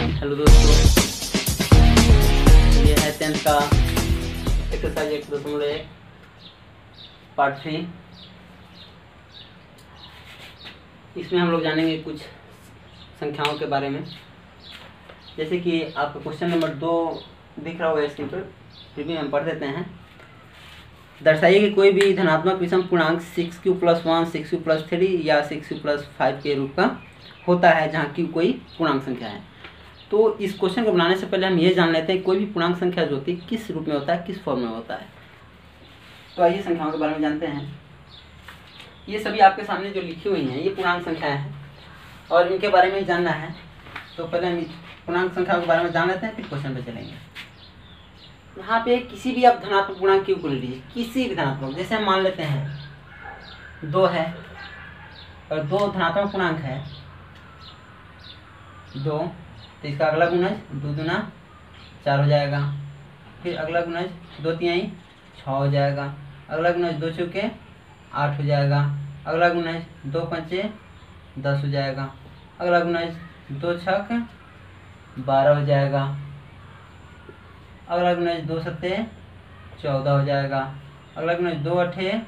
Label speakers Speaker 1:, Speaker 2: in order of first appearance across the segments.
Speaker 1: Hello दोस्तों, ये है 10th का एक्सरसाइज 1.1 पार्ट 3। इसमें हम लोग जानेंगे कुछ संख्याओं के बारे में। जैसे कि आपका क्वेश्चन नंबर 2 दिख रहा होगा स्क्रीन पर, फिर भी हम पढ़ देते हैं। दर्शाइए कि कोई भी धनात्मक विषम पूर्णांक 6q+1, 6q+3 या 6q+5 के रूप का होता है जहाँ q कोई पूर्णांक संख्या है। तो इस क्वेश्चन को बनाने से पहले हम ये जान लेते हैं कोई भी पूर्णांक संख्या जो होती है किस रूप में होता है, किस फॉर्म में होता है। तो आइए संख्याओं के बारे में जानते हैं। ये सभी आपके सामने जो लिखी हुई हैं ये पूर्णांक संख्याएं हैं और इनके बारे में जानना है। तो पहले हम पूर्णांक संख्याओं के बारे में जान लेते हैं, फिर क्वेश्चन पे चलेंगे। यहाँ पे किसी भी आप धनात्मक पूर्णांक q को ले लीजिए, किसी भी धनात्मक। जैसे हम मान लेते हैं 2 है और 2 धनात्मक पूर्णांक है 2, तो इसका अगला गुणज 2 दूना 4 हो जाएगा। फिर अगला गुणज 2 तिहाई 6 हो जाएगा। अगला गुणज 2 चौके 8 हो जाएगा। अगला गुणज 2 पंचे 10 हो जाएगा। अगला गुणज 2 छक 12 हो जाएगा। अगला गुणज 2 सत्ते 14 हो जाएगा। अगला गुणज 2 अठे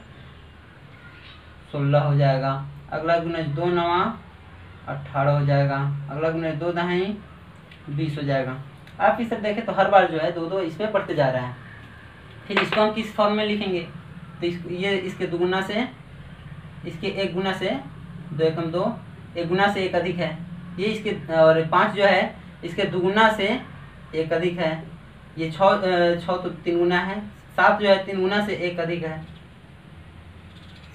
Speaker 1: 16 हो जाएगा। अगला गुणज 2 नवा 18 हो जाएगा। अगला गुणज 2 दहाई 20 हो जाएगा। आप इस तरह देखें तो हर बार जो है 2 इसमें बढ़ते जा रहा है। फिर इसको हम किस फॉर्म में लिखेंगे? तो ये इसके दुगुना से, इसके एक गुना से 2 एकम 2, एक गुना से एक अधिक है ये इसके, और 5 जो है इसके दुगुना से एक अधिक है। ये 6 तो 3 गुना है। 7 जो है 3 गुना से एक अधिक है।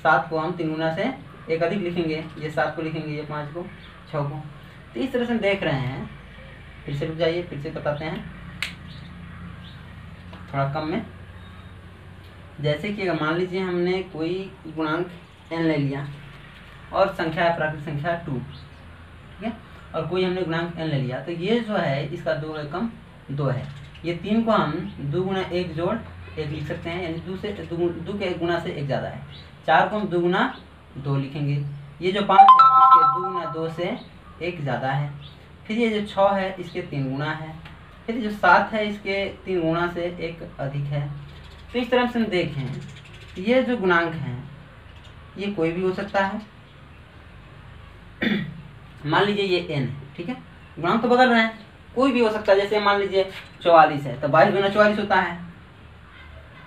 Speaker 1: 7 को हम 3 गुना से एक अधिक लिखेंगे, ये 7 को लिखेंगे, ये 5 को, 6 को। तो इस तरह से हम देख रहे हैं। फिर से रुक जाइए, फिर से बताते हैं थोड़ा कम में। जैसे कि अगर मान लीजिए हमने कोई गुणांक n ले लिया और संख्या है प्राकृतिक संख्या 2, ठीक है, और कोई हमने गुणांक n ले लिया, तो ये जो है इसका 2 एकम 2 है। ये 3 को हम 2 गुना 1 जोड़ 1 लिख सकते हैं, यानी 2 से 2 के 1 गुना से 1 ज़्यादा है। 4 को हम 2 गुना 2 लिखेंगे। ये जो 5 है इसके 2 गुना 2 से 1 ज़्यादा है। फिर ये जो 6 है इसके 3 गुना है। फिर जो 7 है इसके 3 गुना से 1 अधिक है। तो इस तरह से हम देखें ये जो गुणांक हैं ये कोई भी हो सकता है। मान लीजिए ये n है, ठीक है, गुणांक तो बदल रहे हैं, कोई भी हो सकता है। जैसे मान लीजिए 44 है तो 22 गुना 44 होता है।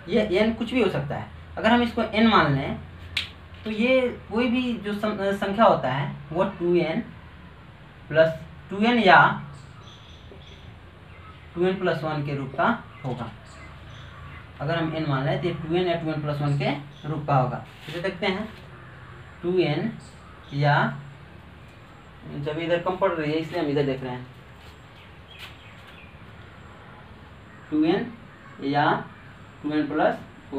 Speaker 1: ये n कुछ भी हो सकता है। अगर हम इसको n मान लें तो ये कोई भी जो संख्या होता है वो 2n या 2n+1 के रूप का होगा। अगर हम n मान लें तो ये 2n या 2n+1 के रूप का होगा। इसे देखते हैं 2n या, जब इधर कम पड़ रही है इसलिए हम इधर देख रहे हैं, 2n या 2n+1।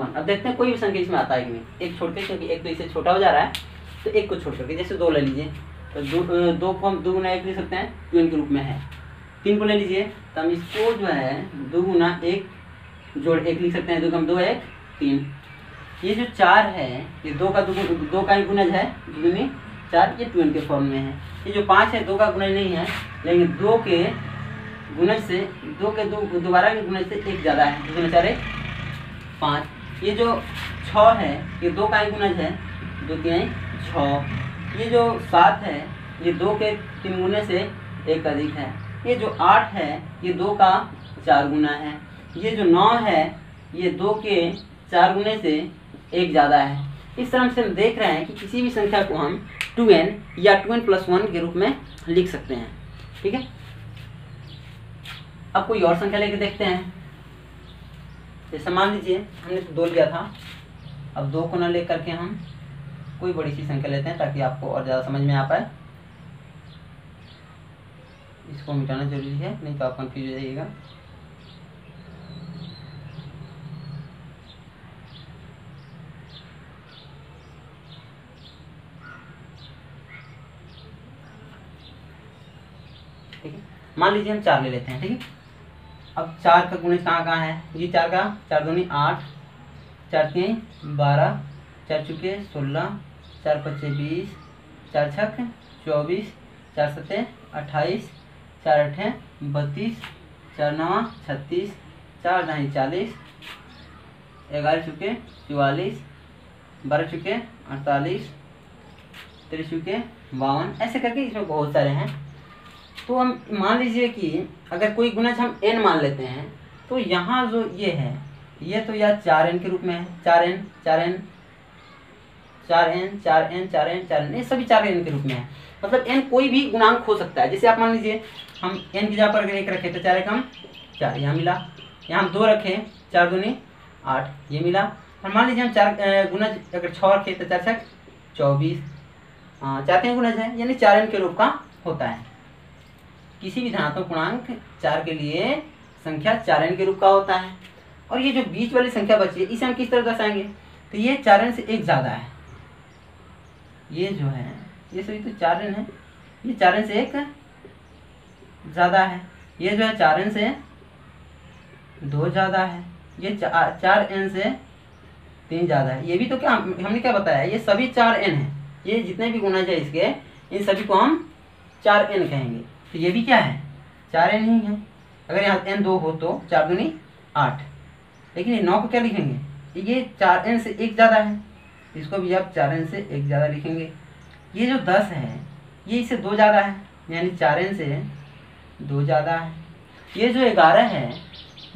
Speaker 1: अब देखते हैं कोई भी संख्या इसमें आता है कि नहीं, एक छोड़ के, क्योंकि एक तो इससे छोटा हो जा रहा है तो एक को छोड़ करके। जैसे 2 ले लीजिए तो 2 को हम 2 गुना 1 लिख सकते हैं, 2n के रूप में है। 3 को ले लीजिए तो हम इसको जो है 2 गुना 1 जोड़ 1 लिख सकते हैं, 2 कम 2 1 3। ये जो 4 है ये 2 का ही गुणज है, 2 दूनी 4, ये 2n के फॉर्म में है। ये जो 5 है 2 का गुणज नहीं है, लेकिन 2 के गुणज से, 2 के दोबारा के गुणज से 1 ज़्यादा है, 2 गुना 4 1 5। ये जो 6 है ये 2 का ही गुणज है, 2 3 6। ये जो 7 है ये 2 के 3 गुने से 1 अधिक है। ये जो 8 है ये 2 का 4 गुना है। ये जो 9 है ये 2 के 4 गुने से 1 ज़्यादा है। इस तरह से हम देख रहे हैं कि किसी भी संख्या को हम 2n या 2n+1 के रूप में लिख सकते हैं, ठीक है। अब कोई और संख्या लेके देखते हैं। जैसे मान लीजिए हमने तो 2 लिया था, अब 2 को न ले करके हम कोई बड़ी सी संख्या लेते हैं ताकि आपको और ज़्यादा समझ में आ पाए। इसको मिटाना जरूरी है, नहीं तो आप कंफ्यूज हो जाइएगा। ठीक है, मान लीजिए हम 4 ले लेते हैं, ठीक है। अब 4 का गुणज कहाँ है? ये 4 का 4 दूनी 8, 4 3 12, 4 चुके 16, 4 5 20, 4 छक 24, 4 7 28, 4 8 32, 4 9 36, 4 9 40, 11 चुके 44, 12 चुके 48, 13 चुके 52, ऐसे करके इसमें बहुत सारे हैं। तो हम मान लीजिए कि अगर कोई गुणज हम n मान लेते हैं, तो यहाँ जो ये है ये तो या 4n के रूप में है, 4n 4n 4n 4n 4n 4n, ये सभी 4n के रूप में है। मतलब n कोई भी गुणांक हो सकता है। जैसे आप मान लीजिए हम n की जगह पर अगर 1 रखे तो 4 एकम 4, यहाँ मिला। यहाँ हम 2 रखे 4 दूनी 8, ये मिला। और मान लीजिए हम 4 गुणज अगर 6 रखे तो 4 6 24, 4 के गुणज है, यानी 4n के रूप का होता है। किसी भी धनात्मक पूर्णांक 4 के लिए संख्या 4n के रूप का होता है। और ये जो बीच वाली संख्या बची है इसे हम किस तरह दर्शाएंगे, तो ये 4n से 1 ज़्यादा है। ये जो है ये सभी तो 4n है, ये 4n से 1 ज़्यादा है। ये जो है 4n से 2 ज़्यादा है, ये 4n से 3 ज़्यादा है। ये भी तो क्या हमने क्या बताया, ये सभी 4n है। ये जितने भी गुणज है इसके, इन सभी को हम 4n कहेंगे। तो ये भी क्या है, 4n ही है। अगर यहाँ n 2 हो तो 4 दूनी 8, लेकिन ये 9 को क्या लिखेंगे, ये 4n से 1 ज़्यादा है, इसको भी आप 4n से 1 ज़्यादा लिखेंगे। ये जो 10 है ये इससे 2 ज़्यादा है, यानी 4n से 2 ज़्यादा है। ये जो 11 है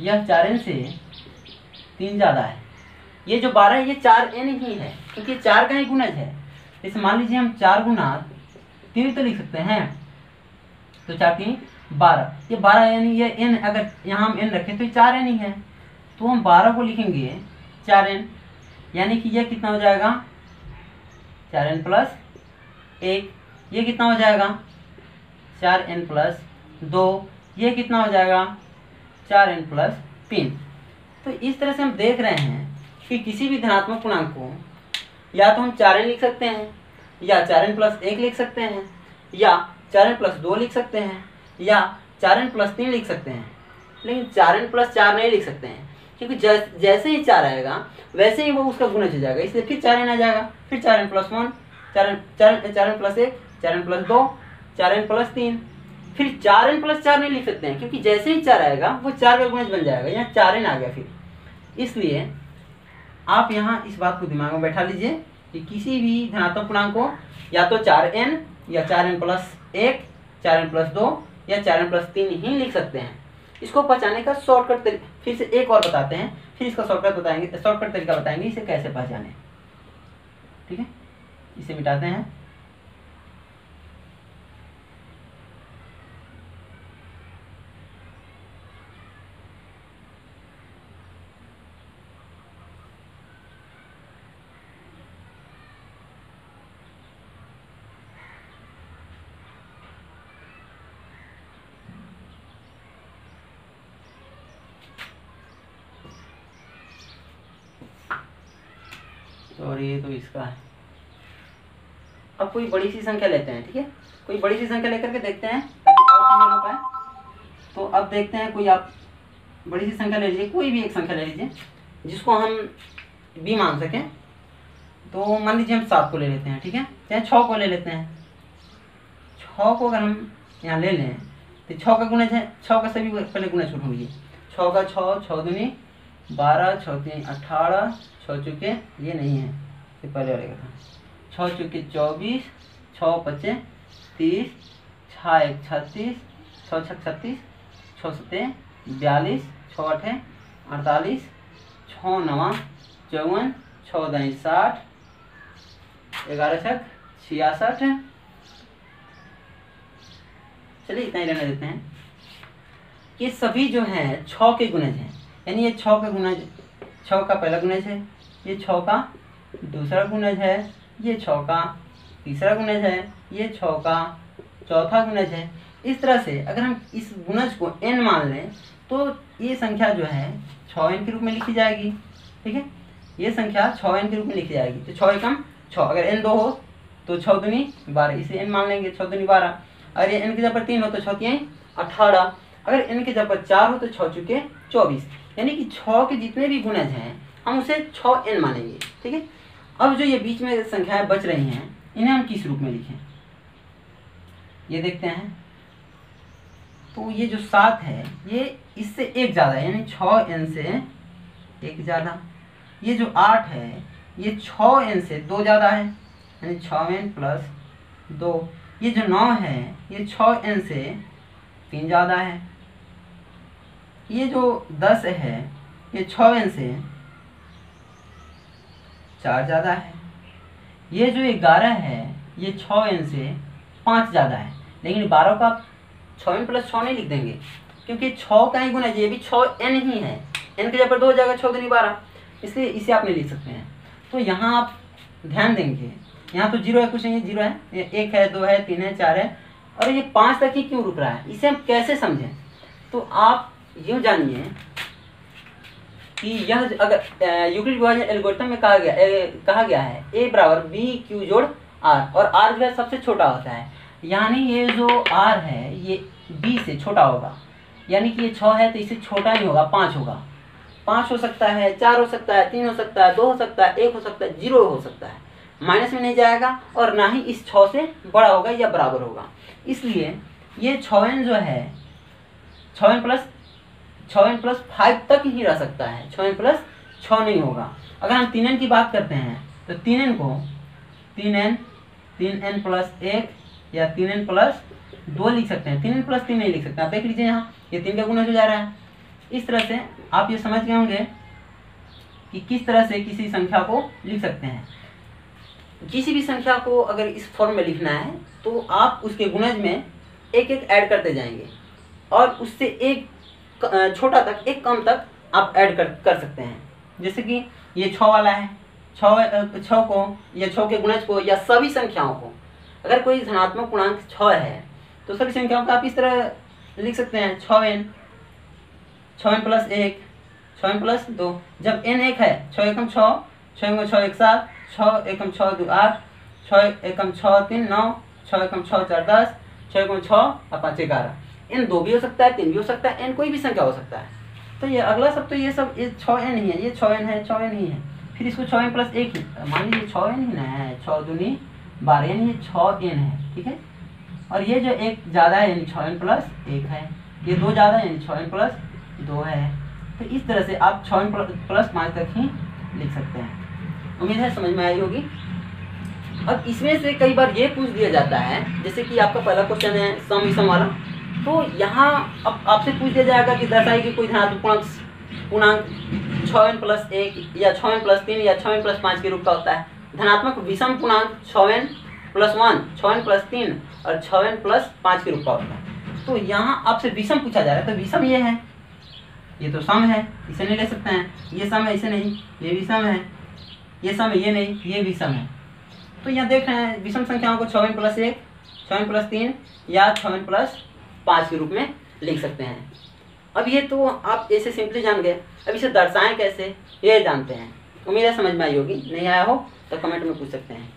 Speaker 1: यह 4n से 3 ज़्यादा है। ये जो 12 है ये 4n ही है, क्योंकि 4 का ही गुणज है। जैसे मान लीजिए हम 4 गुना 3 तो लिख सकते हैं, तो 4 3 12, ये 12 यानी ये n, अगर यहाँ हम n रखें तो ये 4n ही है। तो हम 12 को लिखेंगे 4n, यानी कि यह कितना हो जाएगा 4n प्लस 1, ये कितना हो जाएगा 4n प्लस 2, ये कितना हो जाएगा 4n प्लस 3। तो इस तरह से हम देख रहे हैं कि किसी भी धनात्मक पूर्णांक को या तो हम 4n लिख सकते हैं, या 4n प्लस 1 लिख सकते हैं, या 4n प्लस 2 लिख सकते हैं, या 4n प्लस 3 लिख सकते हैं। लेकिन 4n प्लस 4 नहीं लिख सकते हैं, क्योंकि जैसे ही 4 आएगा वैसे ही वो उसका गुणज हो जाएगा, इसलिए फिर 4n आ जाएगा, फिर 4n plus 1, 4n plus 1, 4n plus 2, 4n plus 3, फिर 4n प्लस 4 नहीं लिख सकते हैं, क्योंकि जैसे ही 4 आएगा वो 4 का गुणज बन जाएगा, यहाँ 4n आ गया फिर। इसलिए आप यहाँ इस बात को दिमाग में बैठा लीजिए कि किसी भी धनात्मक पूर्णांक को या तो 4n या 4n प्लस 1, 4n प्लस 2 या 4n प्लस 3 ही लिख सकते हैं। इसको पहचानने का शॉर्टकट तरीका फिर से एक और बताते हैं, फिर इसका शॉर्टकट तरीका बताएंगे इसे कैसे पहचाने। ठीक है, इसे मिटाते हैं। और ये तो इसका है। अब कोई बड़ी सी संख्या लेते हैं, ठीक है, कोई बड़ी सी संख्या लेकर के देखते हैं ताकि और क्लियर हो पाए। तो अब देखते हैं, कोई आप बड़ी सी संख्या ले लीजिए, कोई भी एक संख्या ले लीजिए जिसको हम b मान सकें। तो मान लीजिए हम 7 को ले लेते हैं, ठीक है, चाहे 6 को ले लेते हैं। 6 को अगर हम यहाँ ले लें तो 6 का गुणज है, 6 का सभी पहले गुणज को ढूंढिए। 6 का 6, 6 दूनी 12, 6 3 18, 6 चुके ये नहीं है, ये पहले वाले का था। 6 चुके 24, 6 5 30, 6 1 36, 6 6 36, 6 7 42, 6 8 48, 6 9 54, 6 10 60, 11 6 66। चलिए इतना ही रहने देते हैं। ये सभी जो हैं 6 के गुणज हैं, यानी ये 6 का गुणज, 6 का पहला गुणज है, ये 6 का दूसरा गुणज है, ये 6 का तीसरा गुणज है, ये 6 का चौथा गुणज है। इस तरह से अगर हम इस गुणज को n मान लें तो ये संख्या जो है 6n के रूप में लिखी जाएगी। ठीक है, ये संख्या 6n के रूप में लिखी जाएगी। तो 6 एकम 6, अगर n 2 हो तो 6 दूनी 12, इसे n मान लेंगे, 6 दूनी 12। अगर ये n की जगह पर 3 हो तो 6 3 18, अगर n की जगह पर 4 हो तो 6 चुके 24, यानी कि 6 के जितने भी गुणज हैं हम उसे 6n मानेंगे। ठीक है, अब जो ये बीच में संख्याएं बच रही हैं इन्हें हम किस रूप में लिखें, ये देखते हैं। तो ये जो 7 है ये इससे एक ज़्यादा है, यानी 6n से एक ज़्यादा। ये जो 8 है ये 6n से 2 ज़्यादा है, यानी 6n प्लस 2। ये जो 9 है ये 6n से 3 ज़्यादा है। ये जो 10 है ये 6n से 4 ज़्यादा है। ये जो 11 है ये 6n से 5 ज़्यादा है। लेकिन 12 का 6n प्लस 6 नहीं लिख देंगे, क्योंकि 6 का ही गुना है, ये भी 6n ही है। n के जगह पर 2 हो जाएगा, 6 दूनी 12, इसलिए इसे आप नहीं लिख सकते हैं। तो यहाँ आप ध्यान देंगे, यहाँ तो 0 है, कुछ नहीं है, 0 है, ये 1 है, 2 है, 3 है, 4 है, और ये 5 तक ही क्यों रुक रहा है, इसे हम कैसे समझें। तो आप यूँ जानिए कि यह अगर यूक्लिड विभाजन एल्गोरिथम में कहा गया है a बराबर b q जोड़ r, और r जो है सबसे छोटा होता है, यानी ये जो r है ये b से छोटा होगा, यानी कि ये 6 है तो इससे छोटा नहीं होगा, 5 होगा। 5 हो सकता है, 4 हो सकता है, 3 हो सकता है, 2 हो सकता है, 1 हो सकता है, 0 हो सकता है, माइनस में नहीं जाएगा और ना ही इस 6 से बड़ा होगा या बराबर होगा। इसलिए ये 6n जो है 6n प्लस 5 तक ही रह सकता है, 6n प्लस 6 नहीं होगा। अगर हम 3n की बात करते हैं तो 3n को 3n प्लस 1 या 3n प्लस 2 लिख सकते हैं, 3n प्लस 3 नहीं लिख सकते। आप देख लीजिए यहाँ ये 3 का गुना हो जा रहा है। इस तरह से आप ये समझ गए होंगे कि किस तरह से किसी संख्या को लिख सकते हैं। किसी भी संख्या को अगर इस फॉर्म में लिखना है तो आप उसके गुणज में एक एक ऐड करते जाएंगे, और उससे एक छोटा तक एक कम तक आप ऐड कर सकते हैं। जैसे कि ये 6 वाला है, 6 को या 6 के गुणज को या सभी संख्याओं को, अगर कोई धनात्मक पूर्णांक 6 है तो सभी संख्याओं को आप इस तरह लिख सकते हैं, 6n प्लस 1, 6n प्लस 2। जब n 1 है, 6 एकम 6, 6 एकम 6 1 7, 6 एकम 6 2 8, 6 एकम 6 3 9, 6 एकम 6 4 10, 6 एकम 6 और 5 11। n 2 भी हो सकता है, 3 भी हो सकता है, n कोई भी संख्या हो सकता है। तो ये अगला सब तो ये सब 6n ही है, ये 6n है, 6n ही है। फिर इसको 6n प्लस 1 ही मान लीजिए, 6n ही ना है, 6 दूनी 12, यानी ये 6n है, ठीक है। और ये जो एक ज़्यादा है यानी 6n प्लस 1 है, ये 2 ज़्यादा है यानी 6n प्लस 2 है। तो इस तरह से आप 6n प्लस 5 तक ही लिख सकते हैं। उम्मीद है समझ में आई होगी। अब इसमें से कई बार ये पूछ दिया जाता है, जैसे कि आपका पहला क्वेश्चन है सम विषम वाला, तो यहाँ अब आपसे पूछ दिया जाएगा कि दर्शाइए कि कोई धनात्मक पूर्णांक 6n प्लस 1 या 6n प्लस 3 या 6n प्लस 5 के रूप का होता है। धनात्मक विषम पूर्णांक 6n प्लस 1, 6n प्लस 3 और 6n प्लस 5 के रूप का होता है। तो यहाँ आपसे विषम पूछा जा रहा है, तो विषम ये है, ये तो सम है, इसे नहीं ले सकते हैं, ये सम है, इसे नहीं, ये भी सम है, ये सम है, ये नहीं, ये भी सम है। तो यहाँ देख रहे हैं विषम संख्याओं को 6n प्लस 1, 6n प्लस 3 या 6n प्लस 5 के रूप में लिख सकते हैं। अब ये तो आप ऐसे सिंपली जान गए, अब इसे दर्शाएं कैसे ये जानते हैं। उम्मीद है समझ में आई होगी, नहीं आया हो तो कमेंट में पूछ सकते हैं।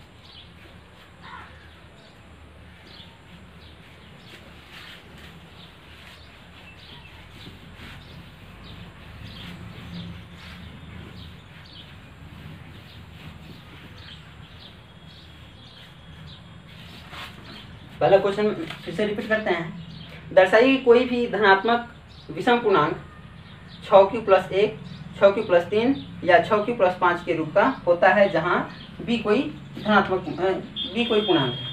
Speaker 1: पहला क्वेश्चन फिर से रिपीट करते हैं। दर्शाइए कोई भी धनात्मक विषम पूर्णांक 6q प्लस 1, 6q प्लस 3 या 6q प्लस 5 के रूप का होता है, जहाँ b कोई धनात्मक b कोई पूर्णांक है।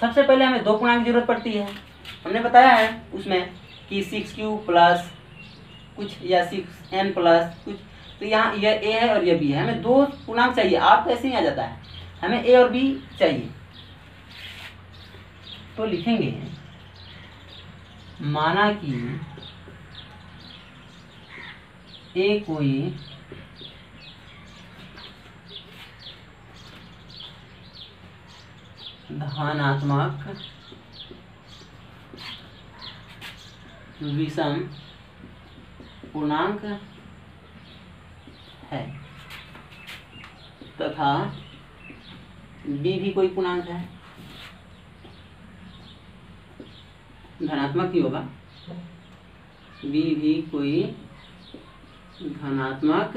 Speaker 1: सबसे पहले हमें दो पूर्णांक की जरूरत पड़ती है। हमने बताया है उसमें कि 6q प्लस कुछ या 6n प्लस कुछ, तो यहाँ यह a है और यह b है। हमें दो पूर्णांक चाहिए, आप तो ऐसे ही आ जाता है, हमें a और b चाहिए। तो लिखेंगे माना कि a कोई धनात्मक विषम पूर्णांक है तथा b भी कोई पूर्णांक है, धनात्मक ही होगा, b भी कोई धनात्मक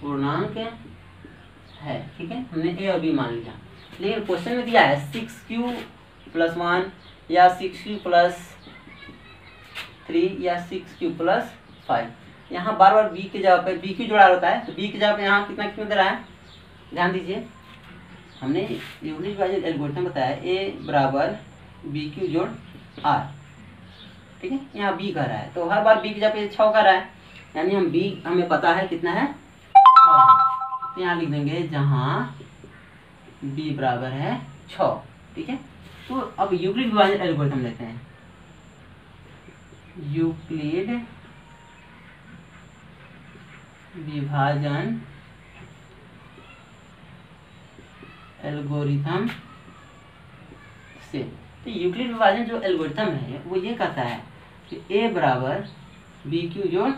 Speaker 1: पूर्णांक है, ठीक है। हमने a और b मान लिया, लेकिन क्वेश्चन में दिया है 6q प्लस 1 या 6 प्लस 3 या 6 प्लस 5। यहाँ बार बार बी की जगह पे बी क्यू जोड़ा होता है, तो बी की जगह पे यहाँ कितना क्यों दे रहा है, ध्यान दीजिए। हमने यूनिट डिवाइजन एल्गोरिथम बताया ए बराबर बी क्यू जोड़ आर, ठीक है। यहाँ बी कर रहा है तो हर बार बी की जगह पे 6 कर रहा है, यानी हम बी हमें पता है कितना है 6 है, तो यहाँ लिख देंगे जहाँ बी बराबर है 6, ठीक है। तो अब यूक्लिड विभाजन एल्गोरिथम लेते हैं। यूक्लिड विभाजन एल्गोरिथम से, तो यूक्लिड विभाजन जो एल्गोरिथम है वो ये कहता है कि ए बराबर बी क्यू जोड़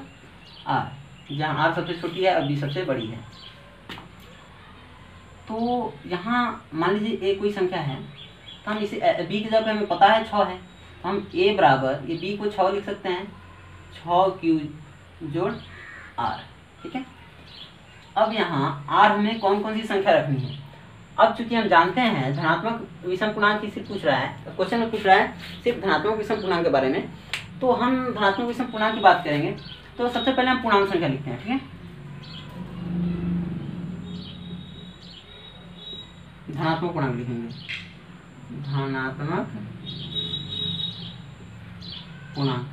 Speaker 1: आर, जहाँ आर सबसे छोटी है और बी सबसे बड़ी है। तो यहाँ मान लीजिए ए कोई संख्या है, तो हम इसे बी की जगह पे हमें पता है 6 है, तो हम ए बराबर ये बी को 6 लिख सकते हैं, 6 क्यू जोड़ आर, ठीक है। अब यहाँ आर हमें कौन कौन सी संख्या रखनी है। अब चूंकि हम जानते हैं धनात्मक विषम पूर्णांक की सिर्फ पूछ रहा है, क्वेश्चन में पूछ रहा है सिर्फ धनात्मक विषम पूर्णांक के बारे में, तो हम धनात्मक विषम पूर्णांक की बात करेंगे। तो सबसे पहले हम पूर्णांक संख्या लिखते हैं, ठीक है। धनात्मक पूर्णांक लिखेंगे, धनात्मक पूर्णांक।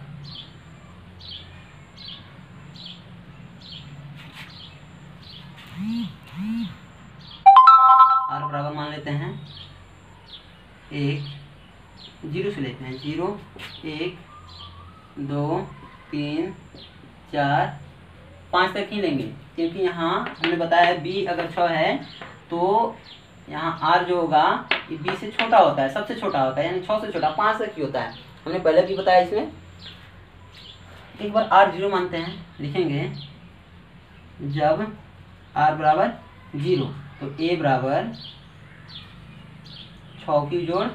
Speaker 1: आर बराबर मान लेते हैं 1, 0 से लेते हैं, 0 1 2 3 4 5 तक ही लेंगे, क्योंकि यहाँ हमने बताया है बी अगर 6 है तो यहाँ आर जो होगा ये बी से छोटा होता है, सबसे छोटा होता है, यानी 6 से छोटा 5 तक ही होता है। हमने पहले भी बताया इसमें। एक बार आर 0 मानते हैं, लिखेंगे जब आर बराबर 0 तो ए बराबर 6 क्यू जोड़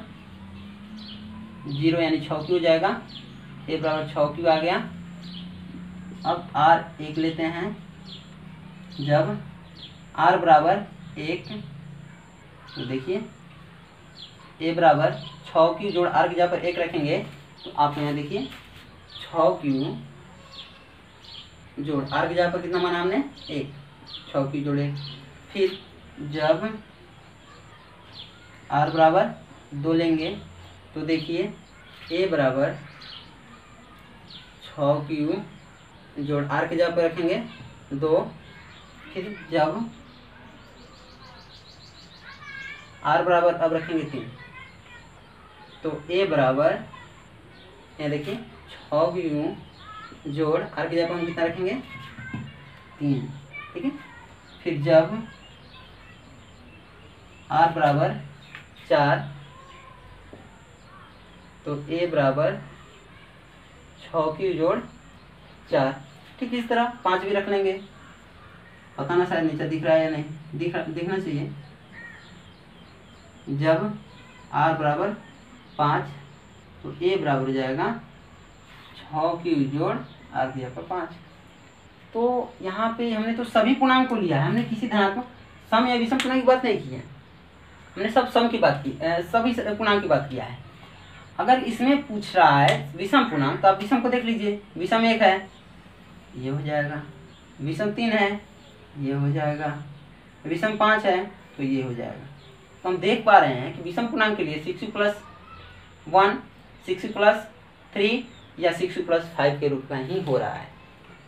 Speaker 1: 0, यानी 6 क्यू हो जाएगा, ए बराबर 6 क्यू आ गया। अब आर 1 लेते हैं, जब आर बराबर 1 तो देखिए ए बराबर 6 क्यू जोड़ आर की जगह पर 1 रखेंगे, तो आप यहाँ देखिए 6 क्यू जोड़ आर की जगह पर कितना माना हमने 1, 6 क्यू जोड़ 1। फिर जब आर बराबर 2 लेंगे तो देखिए ए बराबर 6 क्यू जोड़ आर की जगह पर रखेंगे 2। फिर जब आर बराबर अब रखेंगे 3 तो ए बराबर यहाँ देखिए 6 क्यू जोड़ आर की जगह पर हम कितना रखेंगे 3, ठीक है। फिर जब आर बराबर 4 तो ए बराबर 6 क्यू जोड़ 4, ठीक। इस तरह 5 भी रख लेंगे, पता ना शायद नीचे दिख रहा है या नहीं, दिखना चाहिए। जब आर बराबर 5 तो ए बराबर हो जाएगा 6 क्यू जोड़ आर की जगह पर 5। तो यहाँ पे हमने तो सभी पूर्णांक को लिया है, हमने किसी धनात्मक सम या विषम पूर्णांक की बात नहीं की है, हमने सब सम की बात की, सभी पूर्णांक की बात किया है। अगर इसमें पूछ रहा है विषम पूर्णांक तो आप विषम को देख लीजिए, विषम 1 है ये हो जाएगा, विषम 3 है ये हो जाएगा, विषम 5 है तो ये हो जाएगा। तो हम देख पा रहे हैं कि विषम पूर्णांक के लिए 6 प्लस 1, 6 प्लस 3 या 6 प्लस 5 के रूप में ही हो रहा है,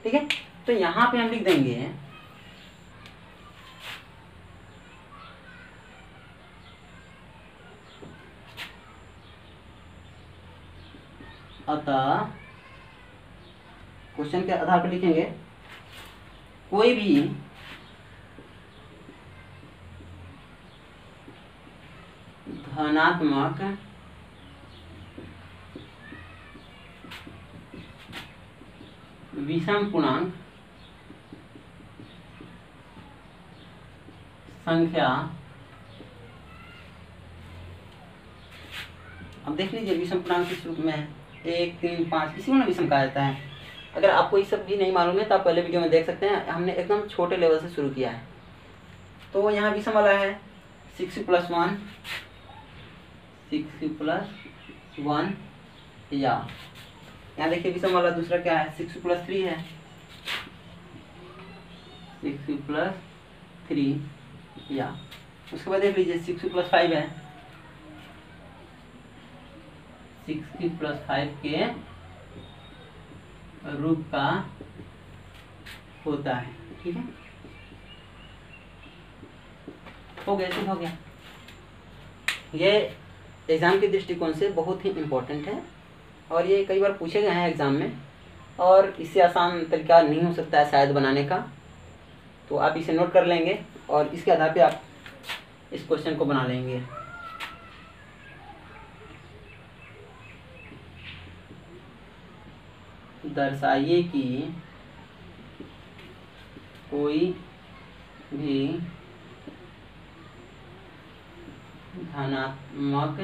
Speaker 1: ठीक है। तो यहाँ पे हम लिख देंगे अतः क्वेश्चन के आधार पर लिखेंगे कोई भी धनात्मक विषम पूर्णांक संख्या, अब देख लीजिए विषम पूर्णांक किस रूप में है, 1 3 5, इसी को ना विषम कहा जाता है। अगर आपको ये सब भी नहीं मालूम है तो आप पहले वीडियो में देख सकते हैं, हमने एकदम छोटे लेवल से शुरू किया है। तो यहाँ विषम वाला है 6 प्लस 1, 6 प्लस 1 या यहाँ देखिए विषम वाला दूसरा क्या है 6 + 3 है 6 + 3 या उसके बाद देख लीजिए 6 + 5 है 6 + 5 के रूप का होता है। ठीक है हो गया ठीक हो गया। ये एग्ज़ाम के दृष्टिकोण से बहुत ही इम्पोर्टेंट है और ये कई बार पूछे गए हैं एग्ज़ाम में और इससे आसान तरीका नहीं हो सकता है शायद बनाने का, तो आप इसे नोट कर लेंगे और इसके आधार पे आप इस क्वेश्चन को बना लेंगे। दर्शाइए कि कोई भी धनात्मक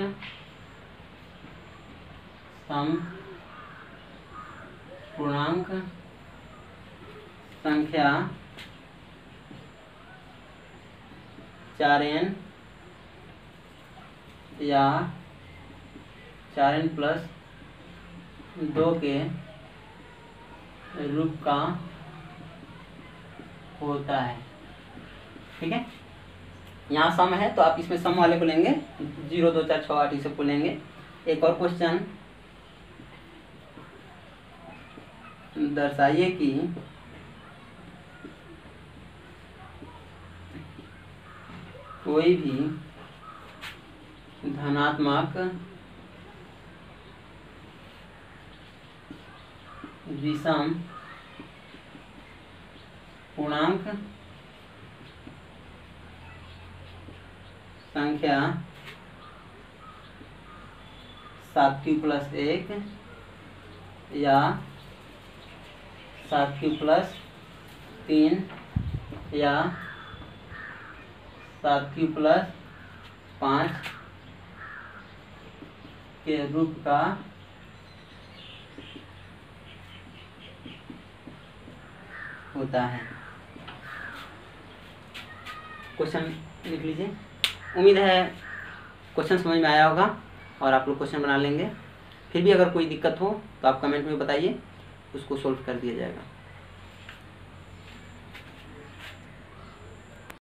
Speaker 1: सम पूर्णांक संख्या 4n या 4n + 2 के रूप का होता है। ठीक है यहाँ सम है तो आप इसमें सम वाले को लेंगे 0 2 4 6 8 इसे को लेंगे। एक और क्वेश्चन दर्शाइए कि कोई भी धनात्मक विषम पूर्णांक संख्या 7q + 1 या 7q + 3 या 7q + 5 के रूप का होता है। क्वेश्चन लिख लीजिए। उम्मीद है क्वेश्चन समझ में आया होगा और आप लोग क्वेश्चन बना लेंगे। फिर भी अगर कोई दिक्कत हो तो आप कमेंट में बताइए, उसको सोल्व कर दिया जाएगा।